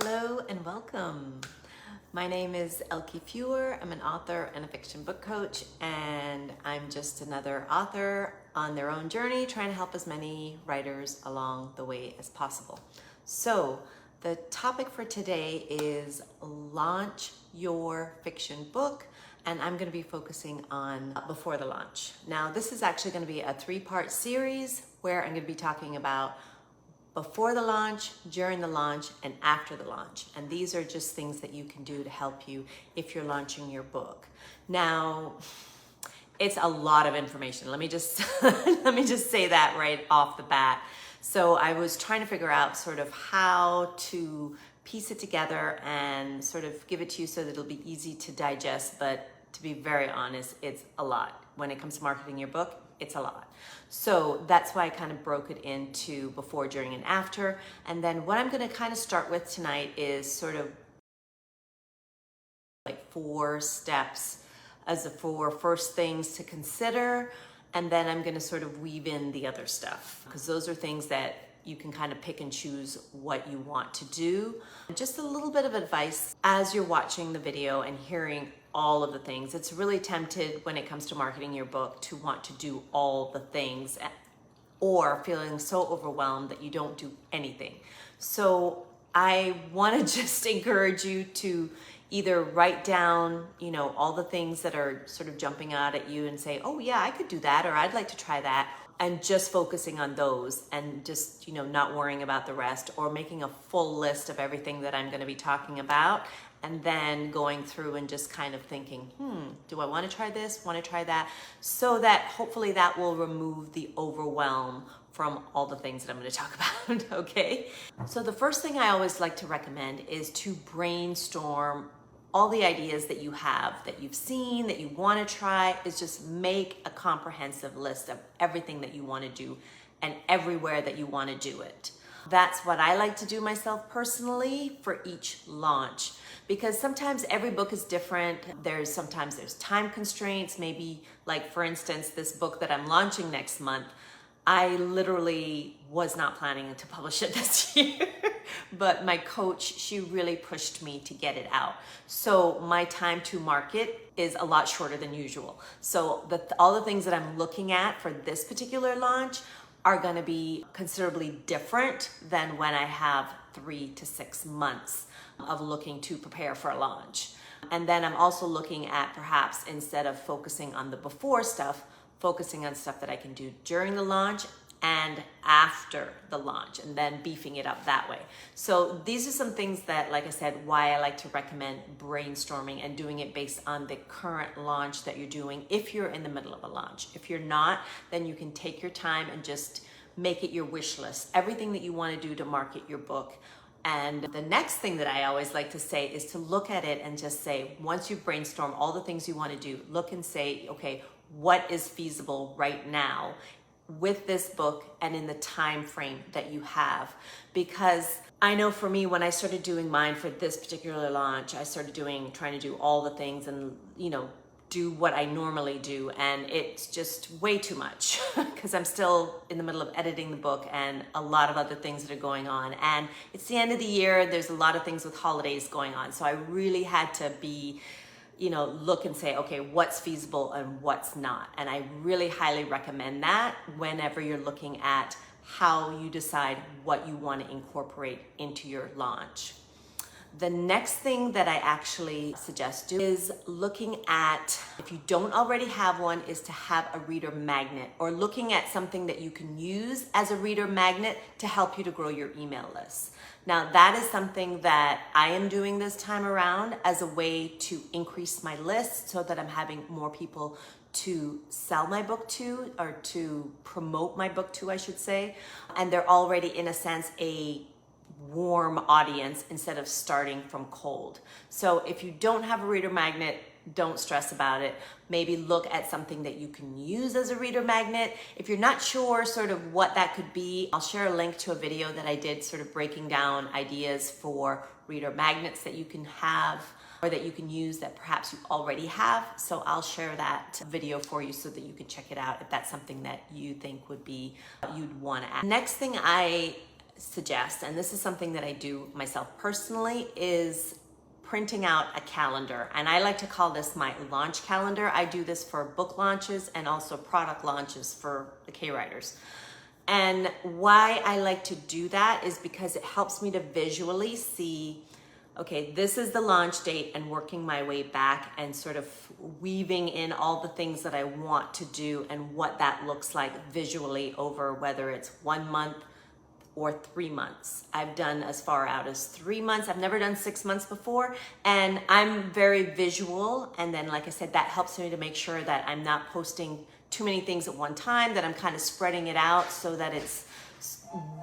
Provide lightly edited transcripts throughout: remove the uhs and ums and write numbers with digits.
Hello and welcome. My name is Elke Feuer. I'm an author and a fiction book coach, and I'm just another author on their own journey trying to help as many writers along the way as possible. So the topic for today is launch your fiction book, and I'm going to be focusing on before the launch. Now, this is actually going to be a three-part series where I'm going to be talking about before the launch, during the launch, and after the launch. And these are just things that you can do to help you if you're launching your book. Now, it's a lot of information. Let me just let me just say that right off the bat. So I was trying to figure out sort of how to piece it together and sort of give it to you so that it'll be easy to digest, but to be very honest, it's a lot. When it comes to marketing your book, it's a lot. So that's why I kind of broke it into before, during, and after. And then what I'm going to kind of start with tonight is sort of like 4 steps as the 4 first things to consider. And then I'm going to sort of weave in the other stuff, because those are things that you can kind of pick and choose what you want to do. Just a little bit of advice as you're watching the video and hearing all of the things. It's really tempted when it comes to marketing your book to want to do all the things or feeling so overwhelmed that you don't do anything. So I want to just encourage you to either write down, all the things that are sort of jumping out at you and say, oh yeah, I could do that, or I'd like to try that, and just focusing on those and just, not worrying about the rest, or making a full list of everything that I'm going to be talking about, and then going through and just kind of thinking, do I want to try this, want to try that, so that hopefully that will remove the overwhelm from all the things that I'm going to talk about, okay? So the first thing I always like to recommend is to brainstorm all the ideas that you have, that you've seen, that you want to try. Is just make a comprehensive list of everything that you want to do and everywhere that you want to do it. That's what I like to do myself personally for each launch, because sometimes every book is different. Sometimes there's time constraints. Maybe, like for instance, this book that I'm launching next month, I literally was not planning to publish it this year, but my coach, she really pushed me to get it out. So my time to market is a lot shorter than usual. So all the things that I'm looking at for this particular launch are going to be considerably different than when I have 3 to 6 months of looking to prepare for a launch. And then I'm also looking at, perhaps instead of focusing on the before stuff, focusing on stuff that I can do during the launch and after the launch, and then beefing it up that way. So these are some things that, like I said, why I like to recommend brainstorming and doing it based on the current launch that you're doing if you're in the middle of a launch. If you're not, then you can take your time and just make it your wish list, everything that you want to do to market your book. And the next thing that I always like to say is to look at it and just say, once you brainstorm all the things you want to do, look and say, okay, what is feasible right now with this book and in the time frame that you have? Because I know for me, when I started doing mine for this particular launch, I started trying to do all the things and, do what I normally do, and it's just way too much because I'm still in the middle of editing the book and a lot of other things that are going on, and it's the end of the year. There's a lot of things with holidays going on, so I really had to be look and say, okay, what's feasible and what's not. And I really highly recommend that whenever you're looking at how you decide what you want to incorporate into your launch. The next thing that I actually suggest do is looking at, if you don't already have one, is to have a reader magnet, or looking at something that you can use as a reader magnet to help you to grow your email list. Now, that is something that I am doing this time around as a way to increase my list so that I'm having more people to sell my book to, or to promote my book to, I should say. And they're already, in a sense, a warm audience instead of starting from cold. So if you don't have a reader magnet, don't stress about it. Maybe look at something that you can use as a reader magnet. If you're not sure sort of what that could be, I'll share a link to a video that I did sort of breaking down ideas for reader magnets that you can have or that you can use that perhaps you already have. So I'll share that video for you so that you can check it out if that's something that you think would be, you'd want to add. Next thing I suggest, and this is something that I do myself personally, is printing out a calendar. And I like to call this my launch calendar. I do this for book launches and also product launches for the K-Writers. And why I like to do that is because it helps me to visually see, okay, this is the launch date, and working my way back and sort of weaving in all the things that I want to do and what that looks like visually over whether it's 1 month or 3 months. I've done as far out as 3 months. I've never done 6 months before, and I'm very visual. And then, like I said, that helps me to make sure that I'm not posting too many things at one time, that I'm kind of spreading it out so that it's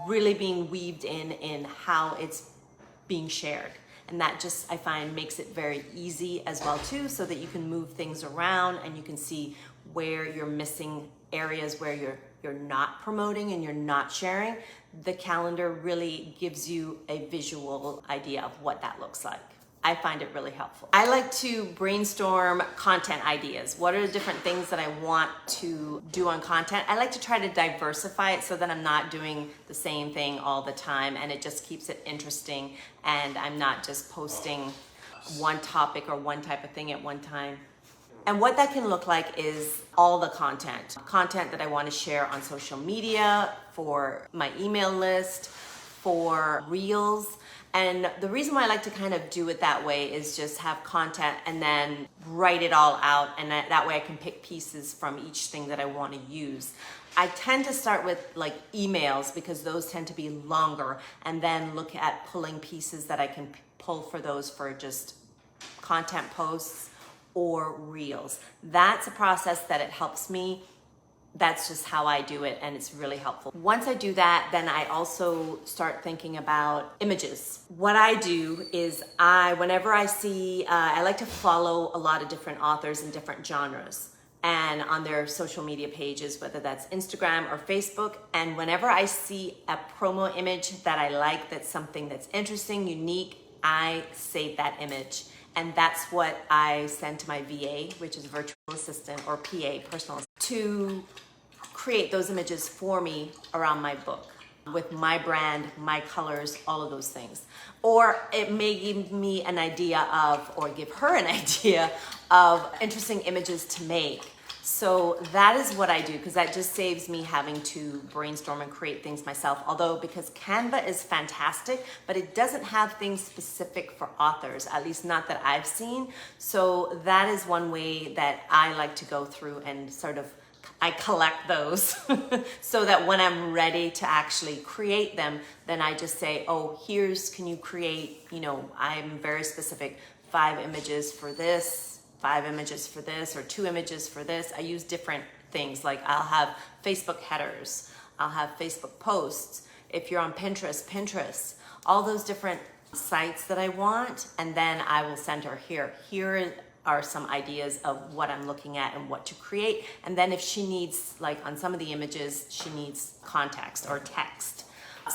really being weaved in how it's being shared. And that just, I find, makes it very easy as well too, so that you can move things around and you can see where you're missing areas where you're not promoting and you're not sharing. The calendar really gives you a visual idea of what that looks like. I find it really helpful. I like to brainstorm content ideas. What are the different things that I want to do on content? I like to try to diversify it so that I'm not doing the same thing all the time, and it just keeps it interesting, and I'm not just posting one topic or one type of thing at one time. And what that can look like is all the content that I want to share on social media, for my email list, for reels. And the reason why I like to kind of do it that way is just have content and then write it all out, and that way I can pick pieces from each thing that I want to use. I tend to start with like emails because those tend to be longer, and then look at pulling pieces that I can pull for those for just content posts or reels. That's a process that it helps me. That's just how I do it, and it's really helpful. Once I do that, then I also start thinking about images. What I do is whenever I see, I like to follow a lot of different authors in different genres and on their social media pages, whether that's Instagram or Facebook. And whenever I see a promo image that I like, that's something that's interesting, unique, I save that image. And that's what I send to my VA, which is virtual assistant, or PA, personal assistant, to create those images for me around my book with my brand, my colors, all of those things. Or it may give me an idea of, or give her an idea of interesting images to make. So that is what I do, because that just saves me having to brainstorm and create things myself. Although, because Canva is fantastic, but it doesn't have things specific for authors, at least not that I've seen. So that is one way that I like to go through and sort of, I collect those so that when I'm ready to actually create them, then I just say, oh, can you create, I'm very specific, 5 images for this, 5 images for this, or 2 images for this. I use different things, like I'll have Facebook headers, I'll have Facebook posts. If you're on Pinterest, all those different sites that I want, and then I will send her here are some ideas of what I'm looking at and what to create. And then if she needs, like on some of the images, she needs context or text.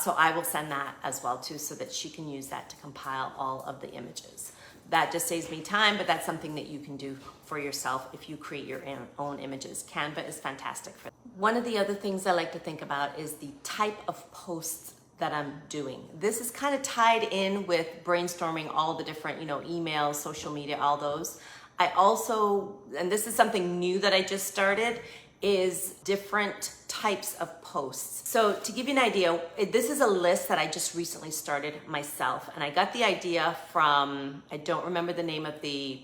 So I will send that as well too, so that she can use that to compile all of the images. That just saves me time, but that's something that you can do for yourself if you create your own images. Canva is fantastic for that. One of the other things I like to think about is the type of posts that I'm doing. This is kind of tied in with brainstorming all the different, emails, social media, all those. I also, and this is something new that I just started, is different types of posts. So to give you an idea, this is a list that I just recently started myself, and I got the idea from, I don't remember the name of the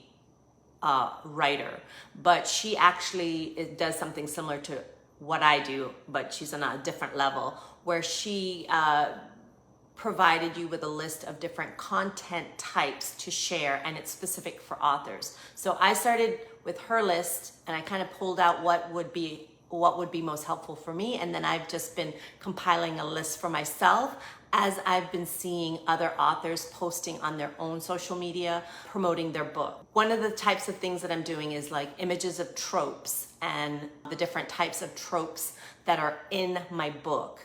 writer, but she actually does something similar to what I do, but she's on a different level, where she provided you with a list of different content types to share, and it's specific for authors. So I started with her list, and I kind of pulled out what would be most helpful for me, and then I've just been compiling a list for myself as I've been seeing other authors posting on their own social media promoting their book. One of the types of things that I'm doing is like images of tropes and the different types of tropes that are in my book.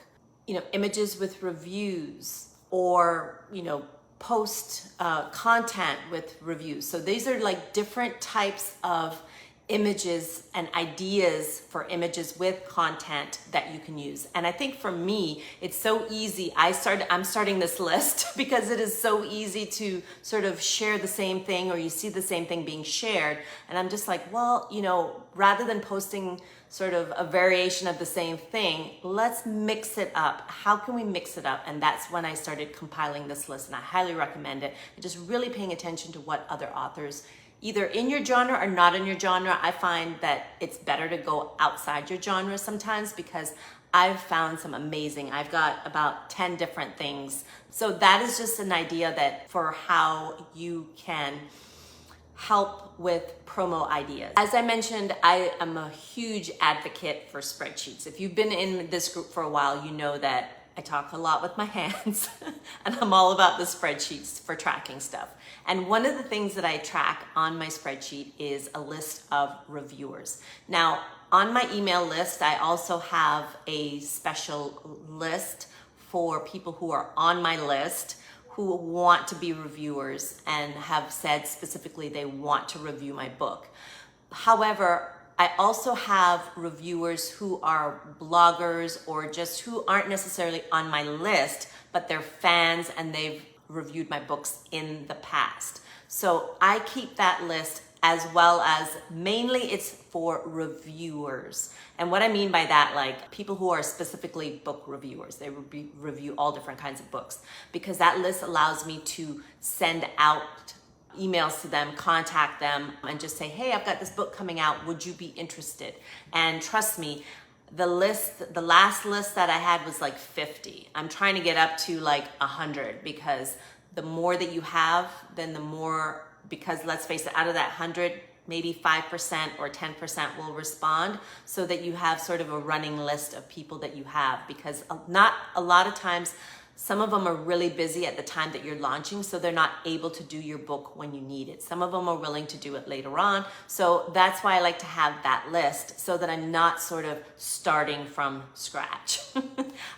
Images with reviews, or, post content with reviews. So these are like different types of images and ideas for images with content that you can use. And I think for me, it's so easy. I'm starting this list because it is so easy to sort of share the same thing, or you see the same thing being shared. And I'm just like, well, you know, rather than posting sort of a variation of the same thing, let's mix it up. How can we mix it up? And that's when I started compiling this list, and I highly recommend it. And just really paying attention to what other authors, either in your genre or not in your genre. I find that it's better to go outside your genre sometimes, because I've found some amazing, I've got about 10 different things. So that is just an idea that for how you can help with promo ideas. As I mentioned, I am a huge advocate for spreadsheets. If you've been in this group for a while, you know that I talk a lot with my hands and I'm all about the spreadsheets for tracking stuff. And one of the things that I track on my spreadsheet is a list of reviewers. Now, on my email list, I also have a special list for people who are on my list who want to be reviewers and have said specifically they want to review my book. However, I also have reviewers who are bloggers or just who aren't necessarily on my list, but they're fans and they've reviewed my books in the past. So I keep that list, as well as mainly it's for reviewers. And what I mean by that, like people who are specifically book reviewers, they review all different kinds of books, because that list allows me to send out emails to them, contact them, and just say, hey, I've got this book coming out, would you be interested? And trust me, the last list that I had was like 50. I'm trying to get up to like 100, because the more that you have, then the more, because let's face it, out of that 100, maybe 5% or 10% will respond, so that you have sort of a running list of people that you have, because not a lot of times, some of them are really busy at the time that you're launching, so they're not able to do your book when you need it. Some of them are willing to do it later on. So that's why I like to have that list, so that I'm not sort of starting from scratch.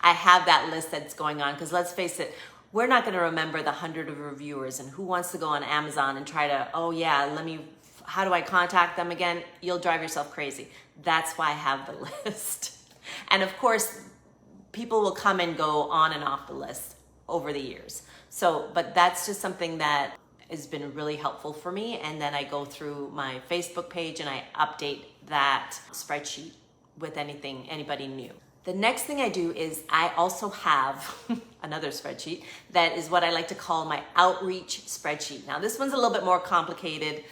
I have that list that's going on, because let's face it, we're not going to remember the 100 of reviewers, and who wants to go on Amazon and try to, oh yeah, how do I contact them again? You'll drive yourself crazy. That's why I have the list. And of course, people will come and go on and off the list over the years. So, but that's just something that has been really helpful for me. And then I go through my Facebook page and I update that spreadsheet with anybody new. The next thing I do is I also have another spreadsheet that is what I like to call my outreach spreadsheet. Now this one's a little bit more complicated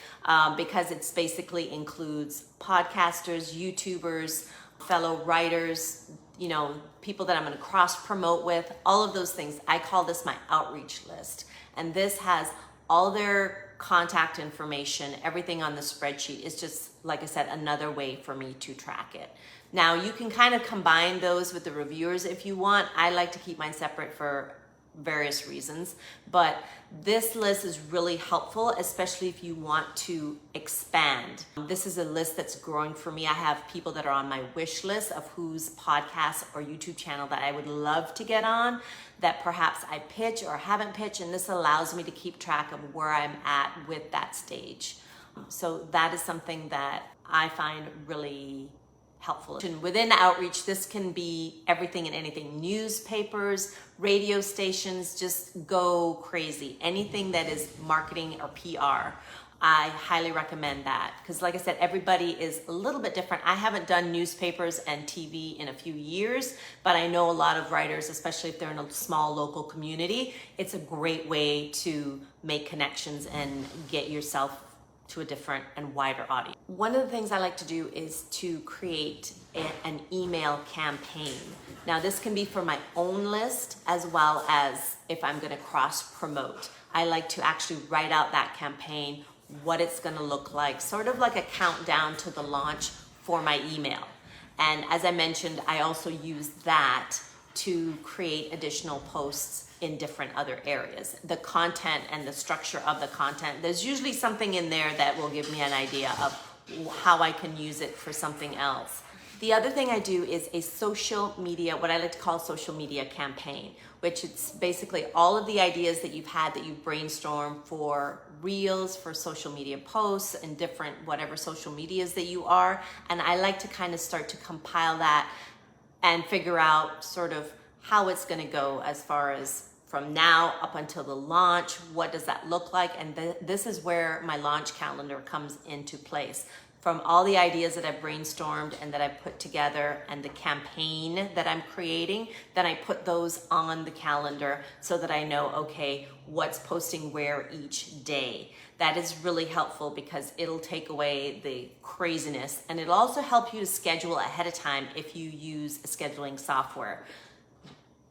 because it's basically includes podcasters, YouTubers, fellow writers, you know, people that I'm going to cross promote with, all of those things. I call this my outreach list. And this has all their contact information, everything on the spreadsheet. Is just, like I said, another way for me to track it. Now you can kind of combine those with the reviewers if you want. I like to keep mine separate for various reasons, but this list is really helpful, especially if you want to expand. This is a list that's growing for me. I have people that are on my wish list of whose podcast or YouTube channel that I would love to get on, that perhaps I pitch or haven't pitched, and this allows me to keep track of where I'm at with that stage. So that is something that I find really helpful. And within outreach, this can be everything and anything. Newspapers, radio stations, just go crazy. Anything that is marketing or PR, I highly recommend that. Because like I said, everybody is a little bit different. I haven't done newspapers and TV in a few years, but I know a lot of writers, especially if they're in a small local community, it's a great way to make connections and get yourself to a different and wider audience. One of the things I like to do is to create an email campaign. Now this can be for my own list as well as if I'm gonna cross promote. I like to actually write out that campaign, what it's gonna look like, sort of like a countdown to the launch for my email. And as I mentioned, I also use that to create additional posts in different other areas. The content and the structure of the content, there's usually something in there that will give me an idea of how I can use it for something else. The other thing I do is a social media, what I like to call a social media campaign, which it's basically all of the ideas that you've had that you've brainstormed for reels, for social media posts, and different whatever social medias that you are. And I like to kind of start to compile that and figure out sort of how it's going to go as far as from now up until the launch. What does that look like? And this is where my launch calendar comes into place. From all the ideas that I've brainstormed and that I've put together and the campaign that I'm creating, then I put those on the calendar so that I know, okay, what's posting where each day. That is really helpful because it'll take away the craziness, and it'll also help you to schedule ahead of time if you use a scheduling software.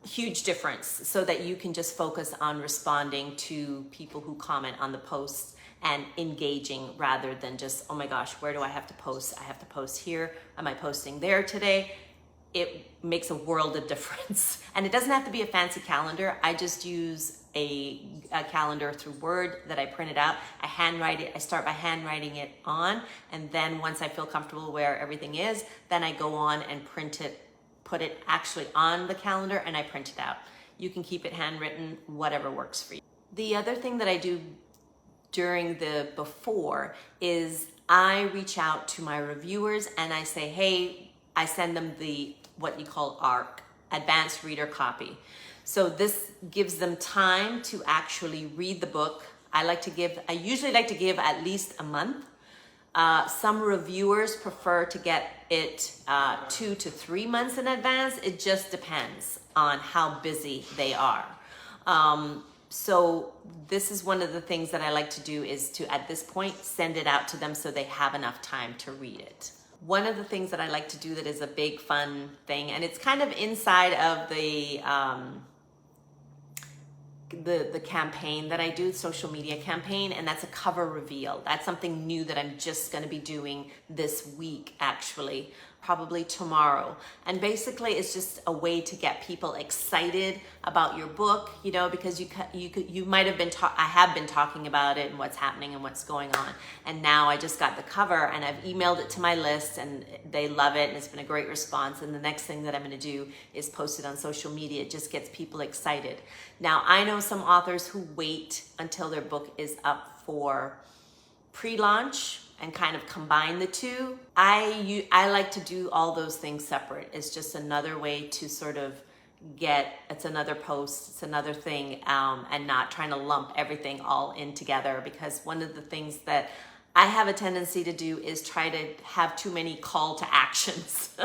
Huge difference, so that you can just focus on responding to people who comment on the posts and engaging rather than just, oh my gosh, where do I have to post? I have to post here. Am I posting there today? It makes a world of difference. And it doesn't have to be a fancy calendar. I just use a calendar through Word that I printed out. I handwrite it. I start by handwriting it on. And then once I feel comfortable where everything is, then I go on and print it, put it actually on the calendar, and I print it out. You can keep it handwritten, whatever works for you. The other thing that I do during the before is I reach out to my reviewers and I say, hey, I send them the what you call ARC, Advanced Reader Copy. So this gives them time to actually read the book. I usually like to give at least a month. Some reviewers prefer to get it 2 to 3 months in advance. It just depends on how busy they are. So this is one of the things that I like to do, is to, at this point, send it out to them so they have enough time to read it. One of the things that I like to do that is a big fun thing, and it's kind of inside of the campaign that I do, social media campaign, and that's a cover reveal. That's something new that I'm just going to be doing this week, actually, probably tomorrow. And basically it's just a way to get people excited about your book, you know, because you might have been I have been talking about it and what's happening and what's going on, and now I just got the cover and I've emailed it to my list and they love it and it's been a great response. And the next thing that I'm going to do is post it on social media. It just gets people excited. Now I know some authors who wait until their book is up for pre-launch and kind of combine the two. I like to do all those things separate. It's just another way to sort of it's another post, it's another thing, and not trying to lump everything all in together, because one of the things that I have a tendency to do is try to have too many call to actions.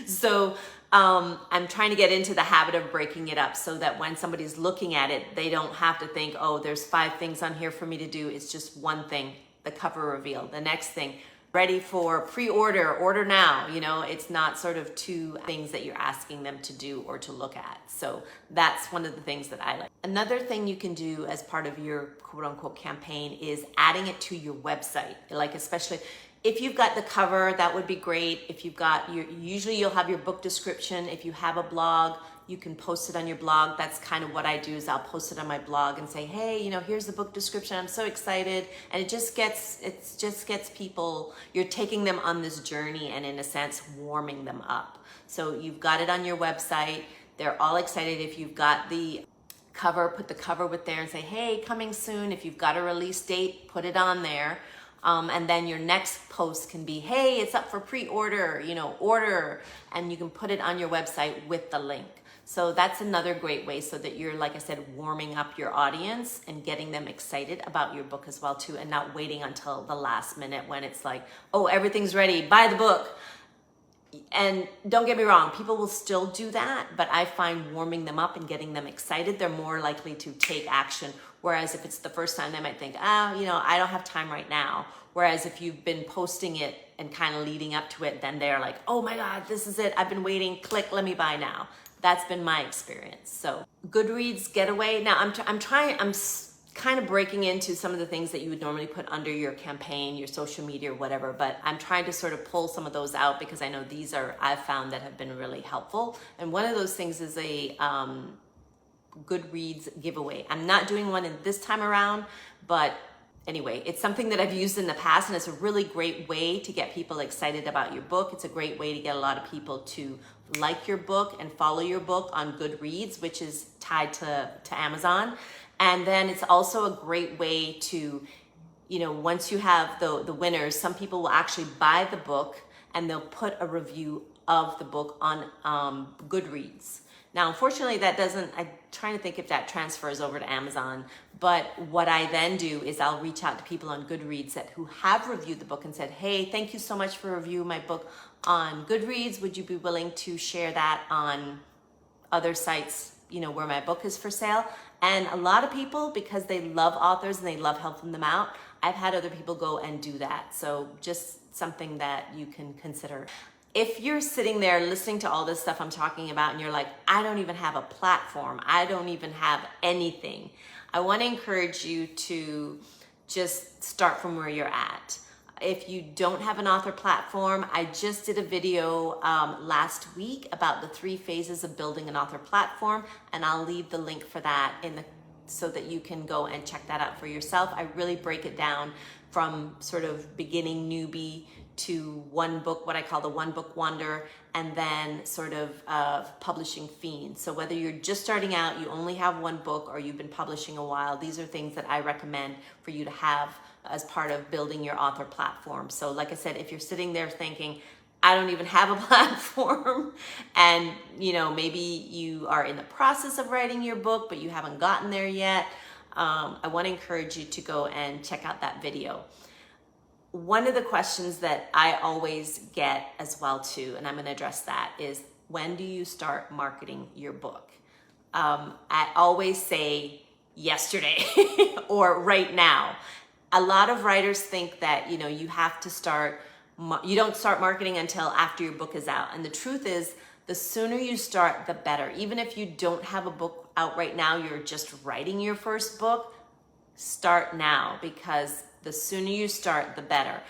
So I'm trying to get into the habit of breaking it up so that when somebody's looking at it, they don't have to think, oh, there's 5 things on here for me to do. It's just one thing. The cover reveal. The next thing, ready for pre-order, order now. You know, it's not sort of 2 things that you're asking them to do or to look at. So that's one of the things that I like. Another thing you can do as part of your quote unquote campaign is adding it to your website. Like, especially if you've got the cover, that would be great. If you've got usually you'll have your book description. If you have a blog, you can post it on your blog. That's kind of what I do, is I'll post it on my blog and say, hey, you know, here's the book description. I'm so excited. And it just gets people, you're taking them on this journey and in a sense, warming them up. So you've got it on your website. They're all excited. If you've got the cover, put the cover with there and say, hey, coming soon. If you've got a release date, put it on there. And then your next post can be, hey, it's up for pre-order, you know, order. And you can put it on your website with the link. So that's another great way, so that you're, like I said, warming up your audience and getting them excited about your book as well too, and not waiting until the last minute when it's like, oh, everything's ready, buy the book. And don't get me wrong, people will still do that, but I find warming them up and getting them excited, they're more likely to take action. Whereas if it's the first time, they might think, you know, I don't have time right now. Whereas if you've been posting it and kind of leading up to it, then they're like, oh my God, this is it. I've been waiting, click, let me buy now. That's been my experience. So Goodreads getaway. Now I'm kind of breaking into some of the things that you would normally put under your campaign, your social media or whatever, but I'm trying to sort of pull some of those out because I know these I've found that have been really helpful. And one of those things is a Goodreads giveaway. I'm not doing one in this time around, but anyway, it's something that I've used in the past, and it's a really great way to get people excited about your book. It's a great way to get a lot of people to like your book and follow your book on Goodreads, which is tied to Amazon. And then it's also a great way to, once you have the winners, some people will actually buy the book and they'll put a review of the book on Goodreads. Now, unfortunately, I'm trying to think if that transfers over to Amazon, but what I then do is I'll reach out to people on Goodreads who have reviewed the book and said, hey, thank you so much for reviewing my book on Goodreads. Would you be willing to share that on other sites, where my book is for sale? And a lot of people, because they love authors and they love helping them out, I've had other people go and do that. So just something that you can consider. If you're sitting there listening to all this stuff I'm talking about and you're like, I don't even have a platform, I don't even have anything, I want to encourage you to just start from where you're at. If you don't have an author platform, I just did a video last week about the 3 phases of building an author platform, and I'll leave the link for that so that you can go and check that out for yourself. I really break it down from sort of beginning newbie to one book, what I call the one book wonder, and then sort of publishing fiend. So whether you're just starting out, you only have one book, or you've been publishing a while, these are things that I recommend for you to have as part of building your author platform. So like I said, if you're sitting there thinking, I don't even have a platform, and maybe you are in the process of writing your book, but you haven't gotten there yet, I want to encourage you to go and check out that video. One of the questions that I always get as well too, and I'm going to address that, is when do you start marketing your book? I always say yesterday or right now. A lot of writers think that, you have to you don't start marketing until after your book is out. And the truth is, the sooner you start, the better. Even if you don't have a book out right now, you're just writing your first book, start now, because the sooner you start, the better.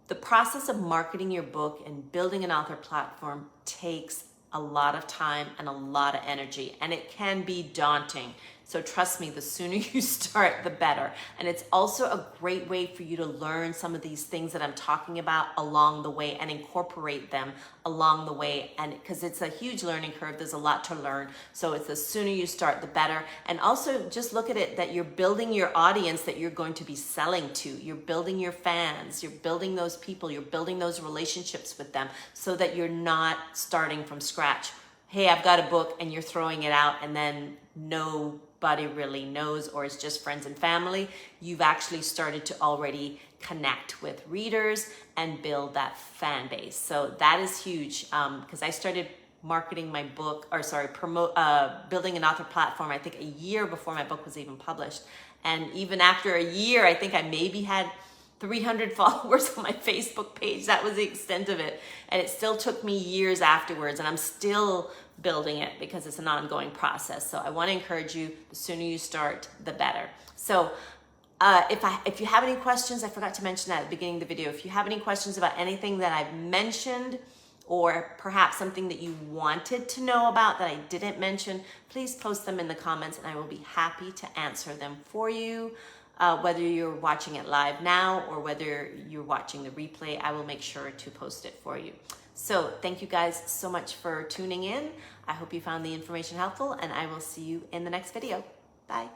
The process of marketing your book and building an author platform takes a lot of time and a lot of energy, and it can be daunting. So trust me, the sooner you start, the better. And it's also a great way for you to learn some of these things that I'm talking about along the way and incorporate them along the way. And because it's a huge learning curve, there's a lot to learn. So it's the sooner you start, the better. And also just look at it that you're building your audience that you're going to be selling to. You're building your fans, you're building those people, you're building those relationships with them, so that you're not starting from scratch. Hey, I've got a book, and you're throwing it out, and then nobody really knows, or it's just friends and family. You've actually started to already connect with readers and build that fan base. So that is huge, because I started marketing my book, building an author platform, I think a year before my book was even published. And even after a year, I think I maybe had 300 followers on my Facebook page. That was the extent of it. And it still took me years afterwards, and I'm still building it because it's an ongoing process. So I want to encourage you, the sooner you start, the better. So if you have any questions, I forgot to mention that at the beginning of the video. If you have any questions about anything that I've mentioned, or perhaps something that you wanted to know about that I didn't mention, please post them in the comments, and I will be happy to answer them for you. Whether you're watching it live now or whether you're watching the replay, I will make sure to post it for you. So thank you guys so much for tuning in. I hope you found the information helpful, and I will see you in the next video. Bye.